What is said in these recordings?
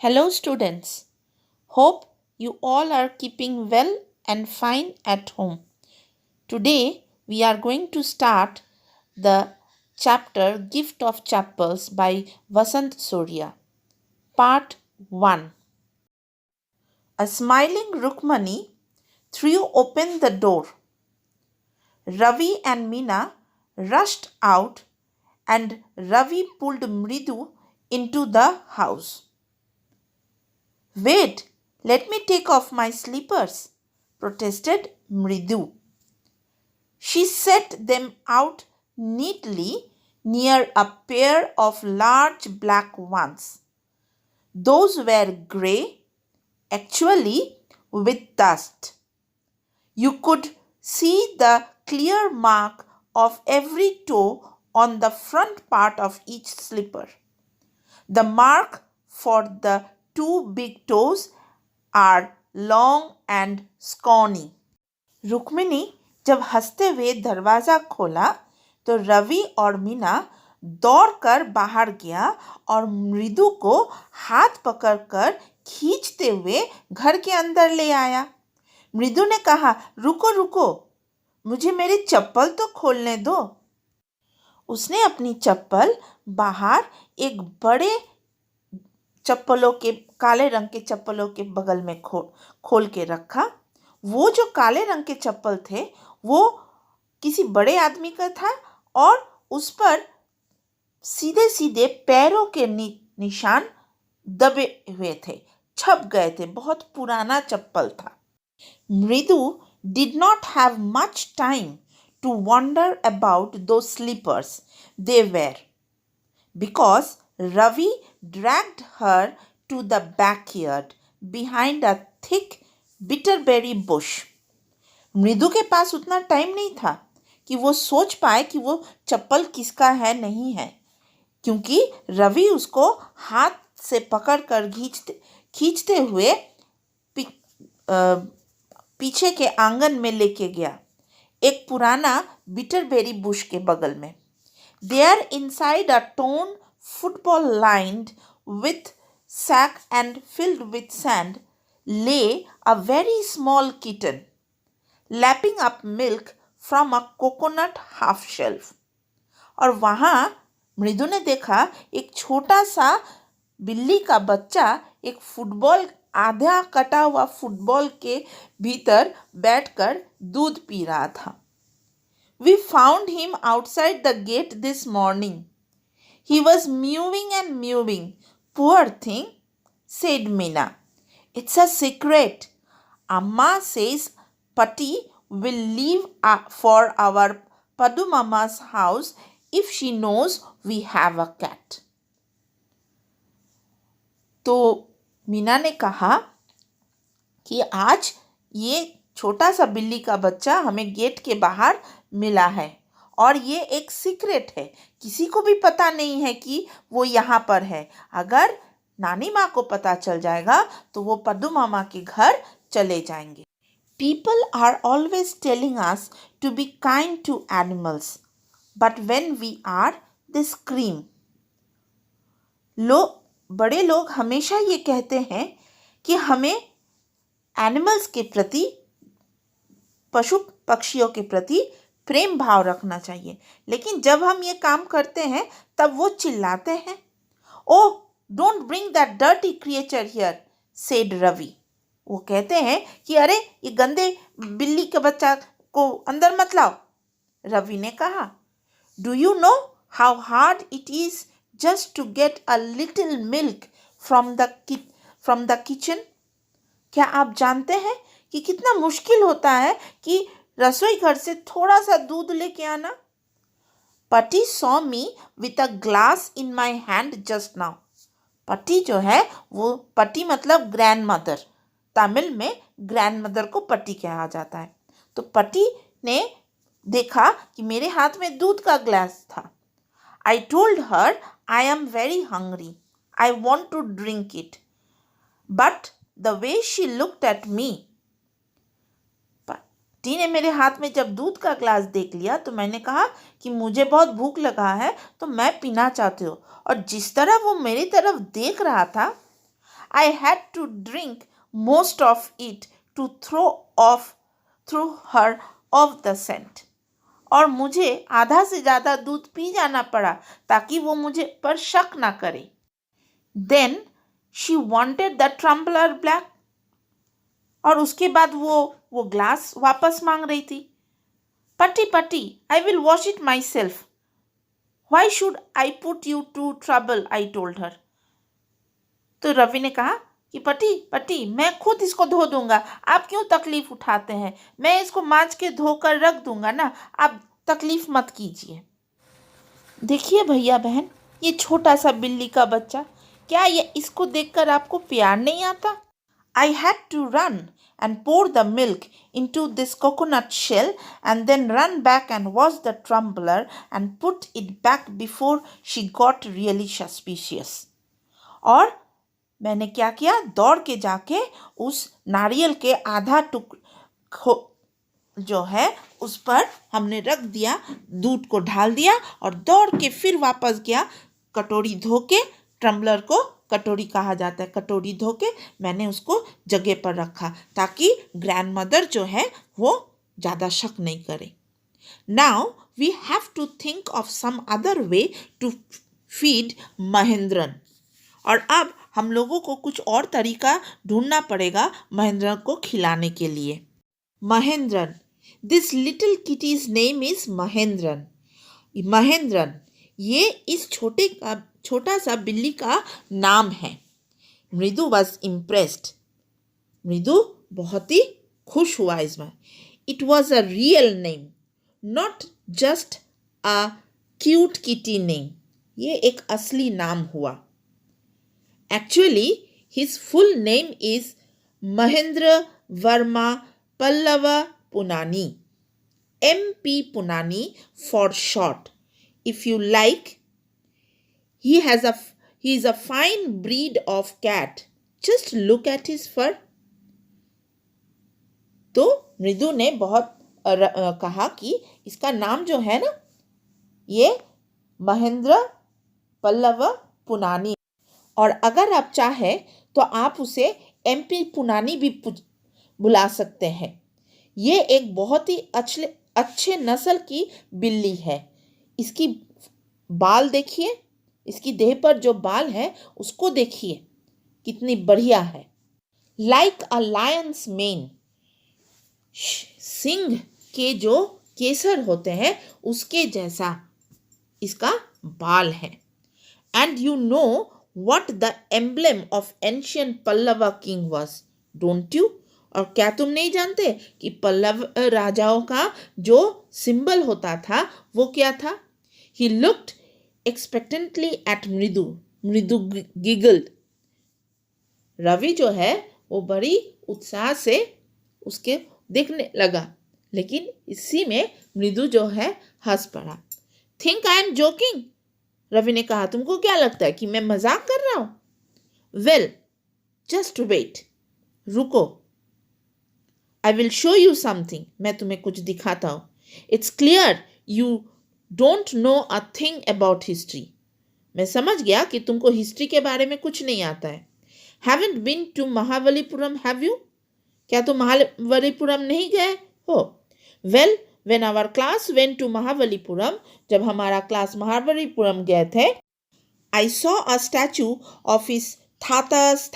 Hello, students. Hope you all are keeping well and fine at home. Today, we are going to start the chapter Gift of Chapels by Vasant Surya. Part 1. A smiling Rukmani threw open the door. Ravi and Meena rushed out, and Ravi pulled Mridu into the house. Wait, let me take off my slippers, protested Mridu. She set them out neatly near a pair of large black ones. Those were grey, actually with dust. You could see the clear mark of every toe on the front part of each slipper. The mark for the two big toes are long and scrawny. Rukmini जब हंसते हुए दरवाज़ा खोला तो रवि और मीना दौड़कर बाहर गया और मृदु को हाथ पकड़कर खींचते हुए घर के अंदर ले आया। मृदु ने कहा, रुको रुको, मुझे मेरी चप्पल तो खोलने दो। उसने अपनी चप्पल बाहर एक बड़े चप्पलों के काले रंग के चप्पलों के बगल में खोल के रखा। वो जो काले रंग के चप्पल थे वो किसी बड़े आदमी का था और उस पर सीधे सीधे पैरों के निशान दबे हुए थे, छप गए थे। बहुत पुराना चप्पल था। मृदु did not have much time to wonder about those slippers they were, because Ravi dragged her to the backyard behind a thick bitterberry bush. मृदु के पास उतना टाइम नहीं था कि वो सोच पाए कि वो चप्पल किसका है नहीं है, क्योंकि रवि उसको हाथ से पकड़कर खींचते हुए पीछे के आंगन में लेके गया, एक पुराना बिटरबेरी बुश के बगल में। There inside a torn football lined with sack and filled with sand lay a very small kitten, lapping up milk from a coconut half shelf. और वहाँ मृदु ने देखा एक छोटा सा बिल्ली का बच्चा एक फुटबॉल आधा कटा हुआ फुटबॉल के भीतर बैठकर दूध पी रहा था। We found him outside the gate this morning. He was mewing and mewing. Poor thing, said Meena. It's a secret. Amma says Patti will leave for our Padu Mama's house if she knows we have a cat. तो मीना ने कहा कि आज ये छोटा सा बिल्ली का बच्चा हमें गेट के बाहर मिला है और ये एक सीक्रेट है, किसी को भी पता नहीं है कि वो यहाँ पर है। अगर नानी माँ को पता चल जाएगा तो वो पद्दू मामा के घर चले जाएंगे। People are always telling us to be kind to animals, but when we are, they scream. बड़े लोग हमेशा ये कहते हैं कि हमें एनिमल्स के प्रति, पशु पक्षियों के प्रति प्रेम भाव रखना चाहिए, लेकिन जब हम ये काम करते हैं तब वो चिल्लाते हैं। Oh, don't bring that dirty creature here, said Ravi. वो कहते हैं कि अरे ये गंदे बिल्ली के बच्चा को अंदर मत लाओ। रवि ने कहा, do you know how hard it is just to get a little milk from the kitchen? क्या आप जानते हैं कि कितना मुश्किल होता है कि रसोई घर से थोड़ा सा दूध लेके आना? Patti saw me with a glass in my hand just now. पट्टी जो है वो पट्टी मतलब ग्रैंड मदर, तमिल में ग्रैंड मदर को पट्टी कहा जाता है। तो पट्टी ने देखा कि मेरे हाथ में दूध का ग्लास था। I told her I am very hungry. I want to drink it. But the way she looked at me, पट्टी ने मेरे हाथ में जब दूध का ग्लास देख लिया तो मैंने कहा कि मुझे बहुत भूख लगा है तो मैं पीना चाहती हूँ, और जिस तरह वो मेरी तरफ देख रहा था, I had to drink most of it to throw her off the scent. और मुझे आधा से ज़्यादा दूध पी जाना पड़ा ताकि वो मुझे पर शक ना करे. Then she wanted the tumbler back. और उसके बाद वो ग्लास वापस मांग रही थी. Patti, I will wash it myself. Why should I put you to trouble? I told her. तो रवि ने कहा कि पति मैं खुद इसको धो दूंगा, आप क्यों तकलीफ उठाते हैं, मैं इसको मांज के धोकर रख दूंगा ना, आप तकलीफ मत कीजिए. देखिए भैया बहन, ये छोटा सा बिल्ली का बच्चा, क्या ये इसको देखकर आपको प्यार नहीं आता? I had to run and pour the milk into this coconut shell and then run back and wash the tumbler and put it back before she got really suspicious. और मैंने क्या किया, दौड़ के जाके उस नारियल के आधा जो है उस पर हमने रख दिया, दूध को ढाल दिया और दौड़ के फिर वापस गया, कटोरी धो के, टम्बलर को कटोरी कहा जाता है, कटोरी धो के मैंने उसको जगह पर रखा ताकि ग्रैंडमदर जो है वो ज़्यादा शक नहीं करे. Now we have to think of some other way to feed Mahendran. और अब हम लोगों को कुछ और तरीका ढूंढना पड़ेगा महेंद्रन को खिलाने के लिए. Mahendran, this little kitty's name is Mahendran. Mahendran ये इस छोटा सा बिल्ली का नाम है. मृदु वॉज इम्प्रेस्ड. मृदु बहुत ही खुश हुआ इसमें. It was a real name, not just a cute kitty name. ये एक असली नाम हुआ. Actually his full name is Mahendra Verma Pallava Ponnani, MP Punani for short. If you like, he is a fine breed of cat. Just look at his fur. तो मृदु ने बहुत कहा कि इसका नाम जो है ना, ये महेंद्र पल्लव पुनानी, और अगर आप चाहे तो आप उसे MP पुनानी भी बुला सकते हैं. ये एक बहुत ही अच्छे नस्ल की बिल्ली है. इसकी बाल देखिए, इसकी देह पर जो बाल है उसको देखिए कितनी बढ़िया है. लाइक अ लायंस मेन, सिंह के जो केसर होते हैं उसके जैसा इसका बाल है. And you know what the emblem of ancient Pallava king was, don't you? और क्या तुम नहीं जानते कि पल्लव राजाओं का जो सिंबल होता था वो क्या था? He looked expectantly at मृदु. मृदु giggled. रवि जो है वो बड़ी उत्साह से उसके देखने लगा, लेकिन इसी में मृदु जो है हंस पड़ा. Think I am joking? Ravi ने कहा, तुमको क्या लगता है कि मैं मजाक कर रहा हूं? Well, just wait. रुको. I will show you something. मैं तुम्हें कुछ दिखाता हूं. It's clear you don't know a thing about history. मैं समझ गया कि तुमको हिस्ट्री के बारे में कुछ नहीं आता है. Haven't been to Mahabalipuram, have you? क्या तुम महाबलीपुरम नहीं गए हो? Well, when our class went to Mahabalipuram, जब हमारा क्लास महाबलीपुरम गए थे, I saw a statue of his Thatas,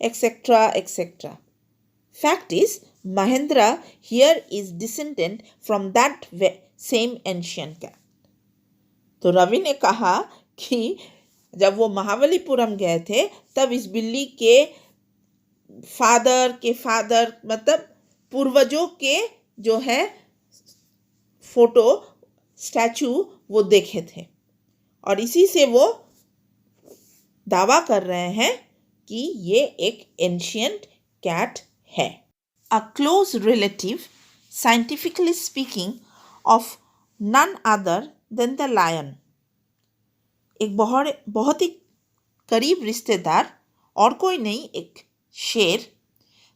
etc. Fact is, Mahendra here is descendant from that same ancient cat. तो रवि ने कहा कि जब वो महाबलीपुरम गए थे तब इस बिल्ली के फादर मतलब पूर्वजों के जो है फोटो स्टैचू वो देखे थे, और इसी से वो दावा कर रहे हैं कि ये एक एंशिएंट कैट है. A close relative, scientifically speaking, of none other than the lion. एक बहुत ही करीब रिश्तेदार और कोई नहीं, एक शेर.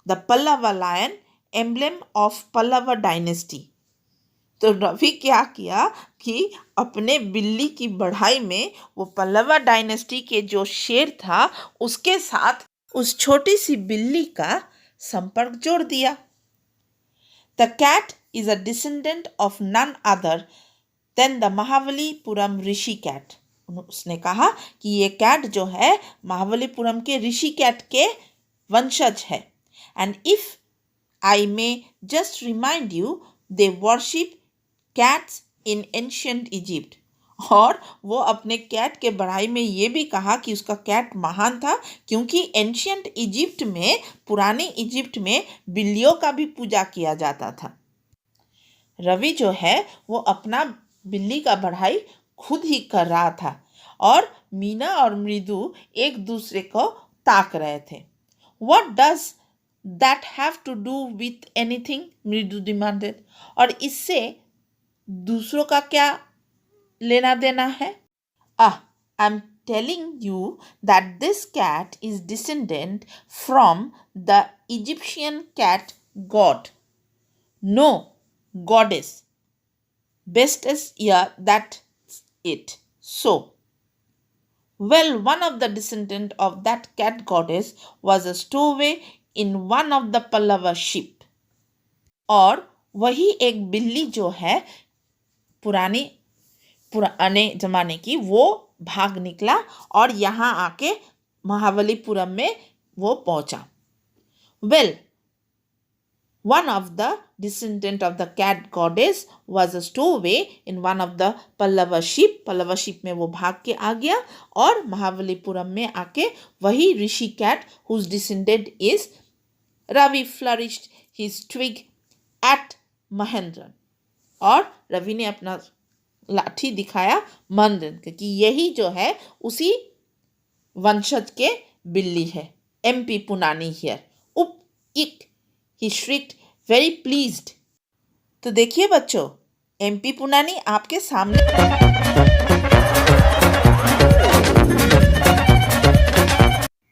The Pallava lion, emblem of Pallava dynasty. तो रवि क्या किया कि अपने बिल्ली की बढ़ाई में वो पल्लवा डायनेस्टी के जो शेर था उसके साथ उस छोटी सी बिल्ली का संपर्क जोड़ दिया। The cat is a descendant of none other than the Mahabalipuram rishi cat. उसने कहा कि ये कैट जो है महाबलीपुरम के ऋषि कैट के वंशज है। And if I may just remind you, they worship cats in ancient Egypt. और वो अपने कैट के बढ़ाई में ये भी कहा कि उसका कैट महान था क्योंकि एंशियंट इजिप्ट में, पुराने इजिप्ट में बिल्लियों का भी पूजा किया जाता था। रवि जो है वो अपना बिल्ली का बढ़ाई खुद ही कर रहा था और मीना और मृदु एक दूसरे को ताक रहे थे। What does that have to do with anything? मृदु डिमांडेड। और इससे दूसरों का क्या लेना देना है? I'm telling you that this cat is descendant from the Egyptian cat god. No, goddess. Best is that's it. So, well, one of the descendant of that cat goddess was a stowaway in one of the Pallava ship. और वही एक बिल्ली जो है पुराने जमाने की, वो भाग निकला और यहाँ आके महाबलीपुरम में वो पहुंचा। Well, one of the descendant of the cat goddess was a stowaway in one of the Pallava ship. Pallava ship में वो भाग के आ गया और महाबलीपुरम में आके वही ऋषि कैट whose descendant is Ravi flourished his twig at Mahendran. और रवि ने अपना लाठी दिखाया महेंद्रन कि यही जो है उसी वंशज के बिल्ली है। MP पुनानी हियर उप इक ही श्रिक्ड वेरी प्लीज्ड। तो देखिए बच्चों, MP पुनानी आपके सामने।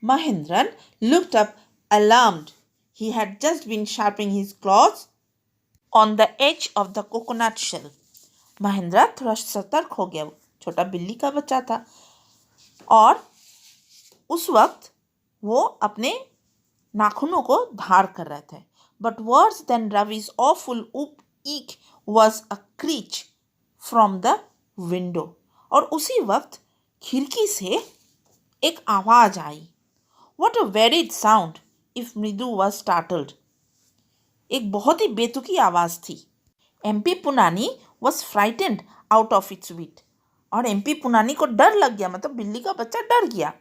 Mahendran looked up alarmed. He had just been sharpening his claws on the edge of the coconut shell. Mahendra थोड़ा सतर्क हो गया, छोटा बिल्ली का बच्चा था और उस वक्त वो अपने नाखूनों को धार कर रहे थे। But worse then Ravi's awful whoop eek was a screech from the window। और उसी वक्त खिड़की से एक आवाज आई। What a varied sound if मृदु was startled। एक बहुत ही बेतुकी आवाज थी। MP Ponnani was frightened out of its wit। और MP पुनानी को डर लग गया, मतलब बिल्ली का बच्चा डर गया।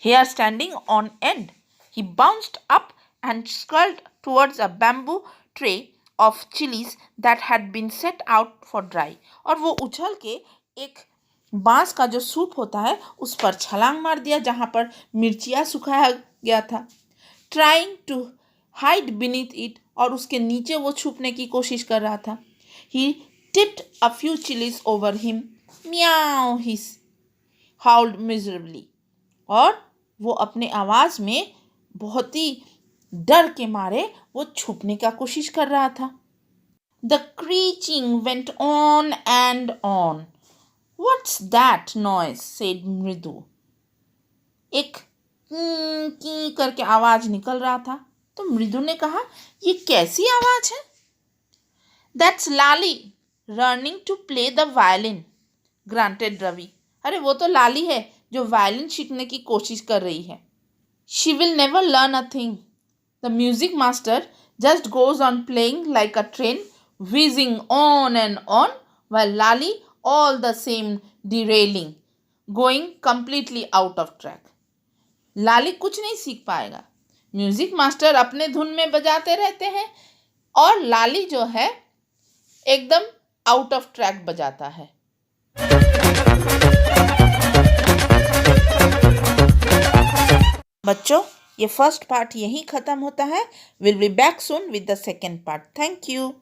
Hair standing on end, he bounced up and scurried towards a bamboo tray of chilies that had been set out for dry। और वो उछल के एक बांस का जो सूप होता है उस पर छलांग मार दिया जहाँ पर मिर्चियाँ सुखाया गया था। Trying to hide beneath it, और उसके नीचे वो छुपने की कोशिश कर रहा था। He tipped a few chilies over him. Meow, he howled miserably। और वो अपने आवाज में बहुत ही डर के मारे वो छुपने का कोशिश कर रहा था। The screeching went on and on. What's that noise? said मृदु। एक की करके आवाज निकल रहा था। तो मृदु ने कहा, ये कैसी आवाज है? That's Lali learning to play the violin, granted Ravi. अरे वो तो लाली है जो वायलिन सीखने की कोशिश कर रही है। She will never learn a thing. The music master just goes on playing like a train, whizzing on and on, while Lali all the same derailing, going completely out of track। लाली कुछ नहीं सीख पाएगा। Music master अपने धुन में बजाते रहते हैं और लाली जो है एकदम आउट ऑफ ट्रैक बजाता है। बच्चों, ये फर्स्ट पार्ट यहीं खत्म होता है। Will be back soon with the second part. Thank you.